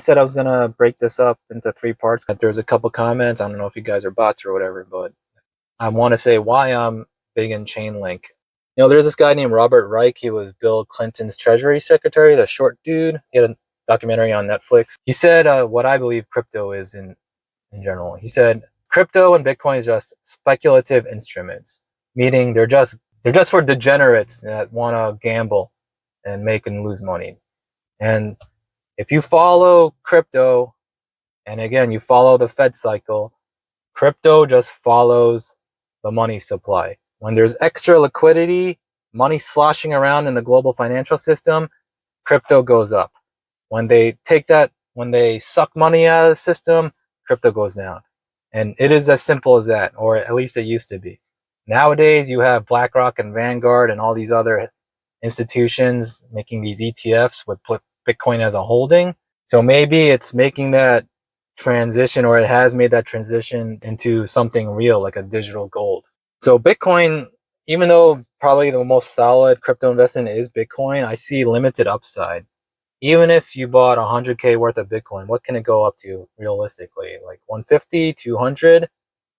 I said I was gonna break this up into 3 parts. There's a couple comments. I don't know if you guys are bots or whatever, but I want to say why I'm big in Chainlink. There's this guy named Robert Reich. He was Bill Clinton's Treasury Secretary, the short dude. He had a documentary on Netflix. He said what I believe crypto is in general. He said crypto and Bitcoin is just speculative instruments, meaning they're just for degenerates that want to gamble and make and lose money. And if you follow crypto, and again, you follow the Fed cycle, crypto just follows the money supply. When there's extra liquidity, money sloshing around in the global financial system, crypto goes up. When they suck money out of the system, crypto goes down. And it is as simple as that, or at least it used to be. Nowadays, you have BlackRock and Vanguard and all these other institutions making these ETFs with Bitcoin as a holding. So maybe it's making that transition, or it has made that transition into something real, like a digital gold. So Bitcoin, even though probably the most solid crypto investment is Bitcoin, I see limited upside. Even if you bought 100K worth of Bitcoin, what can it go up to realistically? Like 150, 200?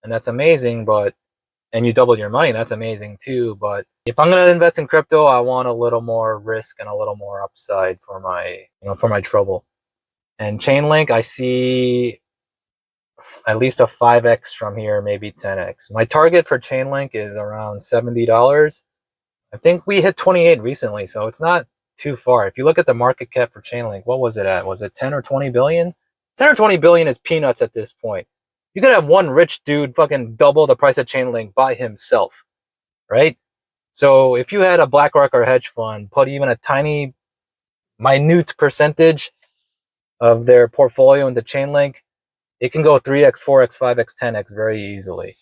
And that's amazing, and you double your money, that's amazing too. But if I'm going to invest in crypto, I want a little more risk and a little more upside for my trouble. And Chainlink, I see at least a 5x from here, maybe 10x. My target for Chainlink is around $70. I think we hit 28 recently, so it's not too far. If you look at the market cap for Chainlink, what was it at? Was it 10 or 20 billion? 10 or 20 billion is peanuts at this point. You could have one rich dude fucking double the price of Chainlink by himself, right? So if you had a BlackRock or hedge fund put even a tiny, minute percentage of their portfolio into Chainlink, it can go 3x, 4x, 5x, 10x very easily.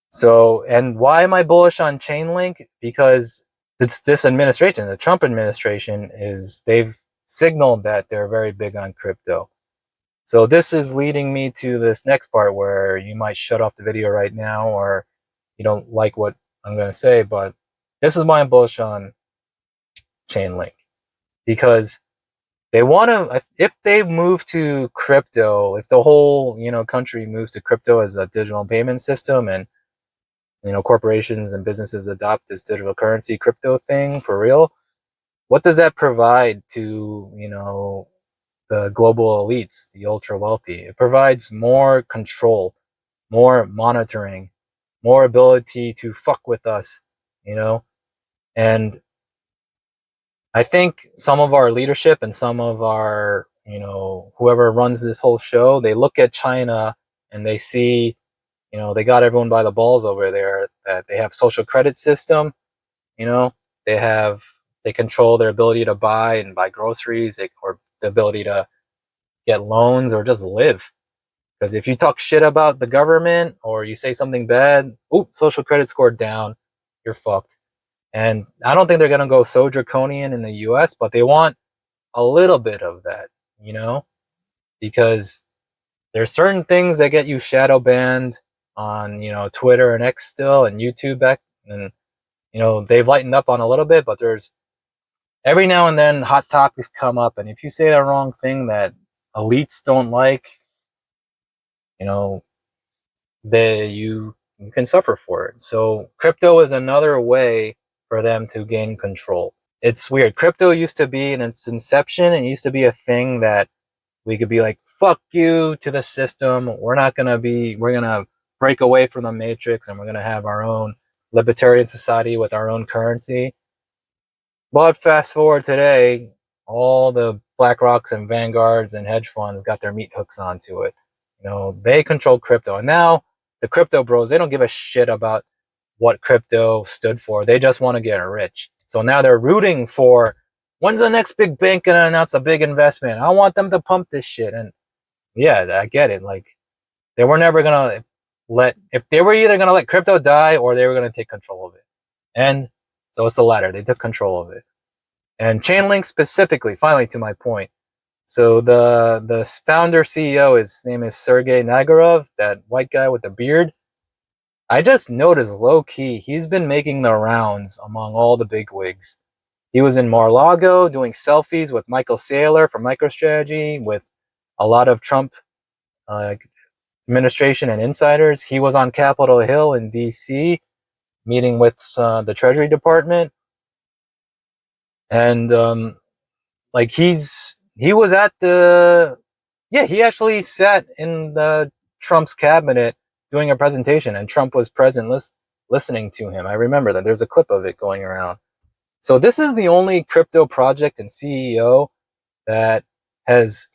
So, and why am I bullish on Chainlink? Because this administration, the Trump administration, they've signaled that they're very big on crypto. So this is leading me to this next part where you might shut off the video right now, or you don't like what I'm going to say, but this is why I'm bullish on Chainlink. Because they want to, if they move to crypto, if the whole, country moves to crypto as a digital payment system, and, corporations and businesses adopt this digital currency crypto thing for real, what does that provide to, the global elites, the ultra wealthy? It provides more control, more monitoring, more ability to fuck with us, and I think some of our leadership and some of our, whoever runs this whole show, they look at China and they see, they got everyone by the balls over there, that they have social credit system, they control their ability to buy groceries, or the ability to get loans or just live. Because if you talk shit about the government or you say something bad, social credit score down, you're fucked. And I don't think they're going to go so draconian in the US, but they want a little bit of that, because there's certain things that get you shadow banned on, Twitter and X still, and YouTube back. And, they've lightened up on a little bit, but there's every now and then hot topics come up. And if you say the wrong thing that elites don't like, you can suffer for it. So crypto is another way for them to gain control. It's weird. Crypto used to be, in its inception, it used to be a thing that we could be like, fuck you to the system. We're going to break away from the matrix, and we're going to have our own libertarian society with our own currency. But fast forward today, all the BlackRocks and Vanguards and hedge funds got their meat hooks onto it. They control crypto. And now the crypto bros, they don't give a shit about what crypto stood for. They just want to get rich. So now they're rooting for, when's the next big bank going to announce a big investment? I want them to pump this shit. And yeah, I get it. Like, they were never going to if they were either going to let crypto die, or they were going to take control of it. And so it's the latter. They took control of it. And Chainlink specifically, finally to my point. So the founder CEO, his name is Sergey Nagarov, that white guy with the beard. I just noticed low key, he's been making the rounds among all the bigwigs. He was in Mar-a-Lago doing selfies with Michael Saylor from MicroStrategy, with a lot of Trump administration and insiders. He was on Capitol Hill in DC meeting with the Treasury Department, and like he was at the he actually sat in the Trump's cabinet doing a presentation, and Trump was present listening to him. I remember that. There's a clip of it going around. So this is the only crypto project and CEO that has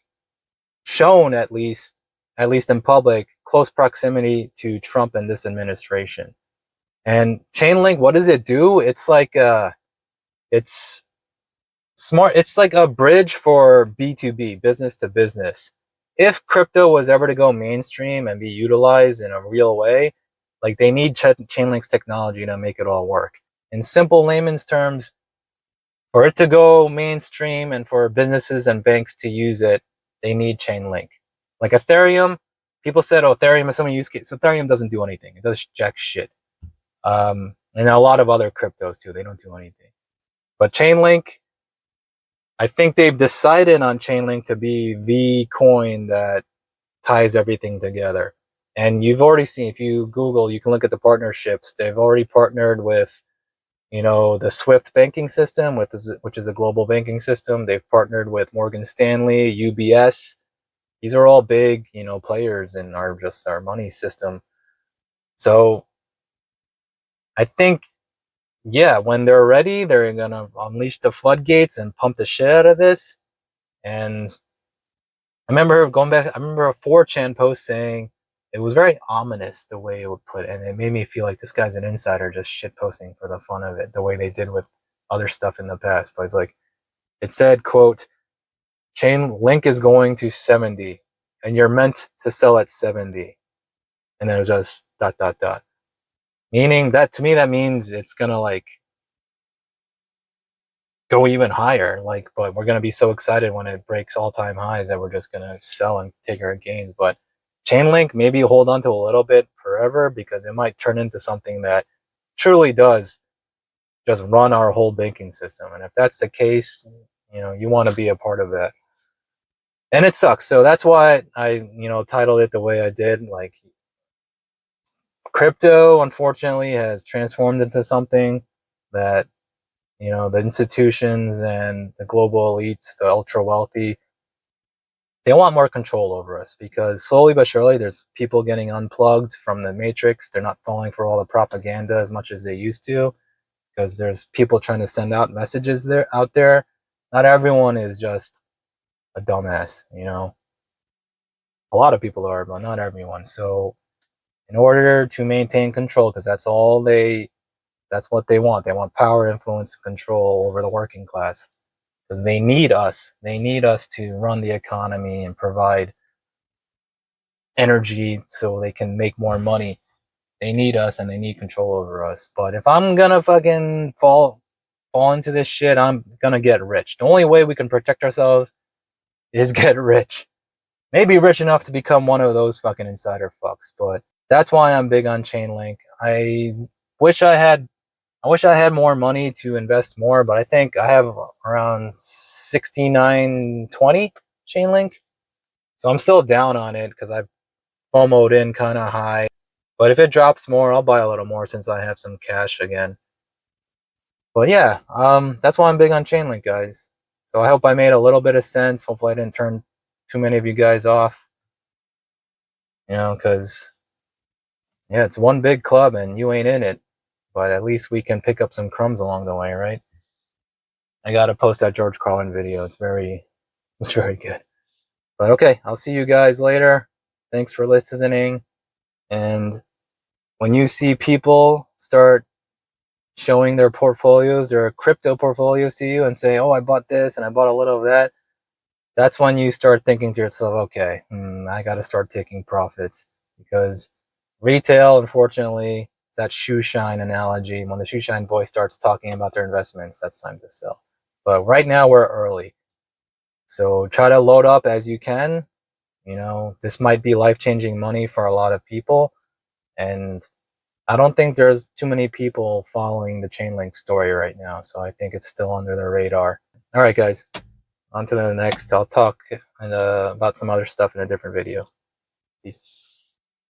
shown, at least in public, close proximity to Trump and this administration. And Chainlink, what does it do? It's like it's smart. It's like a bridge for B2B, business to business. If crypto was ever to go mainstream and be utilized in a real way, like, they need Chainlink's technology to make it all work. In simple layman's terms, for it to go mainstream and for businesses and banks to use it, they need Chainlink. Like Ethereum, people said, oh, Ethereum is some use case. So Ethereum doesn't do anything. It does jack shit. And a lot of other cryptos too, they don't do anything. But Chainlink, I think they've decided on Chainlink to be the coin that ties everything together. And you've already seen, if you Google, you can look at the partnerships. They've already partnered with, the SWIFT banking system, which is a global banking system. They've partnered with Morgan Stanley, UBS. These are all big, players in our money system. So I think, when they're ready, they're gonna unleash the floodgates and pump the shit out of this. And I remember a 4chan post saying it was very ominous the way it would put it, and it made me feel like this guy's an insider just shit posting for the fun of it, the way they did with other stuff in the past. But it's like, it said, quote, Chainlink is going to 70 and you're meant to sell at 70. And then it was just ... Meaning that, to me, that means it's gonna go even higher. But we're gonna be so excited when it breaks all-time highs that we're just gonna sell and take our gains. But Chainlink, maybe hold on to a little bit forever, because it might turn into something that truly does just run our whole banking system. And if that's the case, you want to be a part of that. And it sucks. So that's why I, titled it the way I did. Like, crypto, unfortunately, has transformed into something that, the institutions and the global elites, the ultra wealthy, they want more control over us, because slowly but surely there's people getting unplugged from the matrix. They're not falling for all the propaganda as much as they used to, because there's people trying to send out messages out there. Not everyone is just a dumbass, A lot of people are, but not everyone. So in order to maintain control, because that's what they want. They want power, influence, and control over the working class, because they need us. They need us to run the economy and provide energy so they can make more money. They need us, and they need control over us. But if I'm gonna fucking fall into this shit, I'm gonna get rich. The only way we can protect ourselves is get rich. Maybe rich enough to become one of those fucking insider fucks. But that's why I'm big on Chainlink. I wish I had more money to invest more, but I think I have around 69.20 Chainlink. So I'm still down on it because I FOMO'd in kind of high. But if it drops more, I'll buy a little more since I have some cash again. But yeah, that's why I'm big on Chainlink, guys. So I hope I made a little bit of sense. Hopefully I didn't turn too many of you guys off. Because, it's one big club and you ain't in it. But at least we can pick up some crumbs along the way, right? I gotta post that George Carlin video. It's very good. But okay, I'll see you guys later. Thanks for listening. And when you see people start showing their portfolios, their crypto portfolios to you, and say, oh, I bought this and I bought a little of that, that's when you start thinking to yourself, okay, I got to start taking profits. Because retail, unfortunately, it's that shoe shine analogy. When the shoe shine boy starts talking about their investments, that's time to sell. But right now we're early. So try to load up as you can. This might be life-changing money for a lot of people. And I don't think there's too many people following the Chainlink story right now, so I think it's still under the radar. All right, guys, on to the next. I'll talk about some other stuff in a different video. Peace.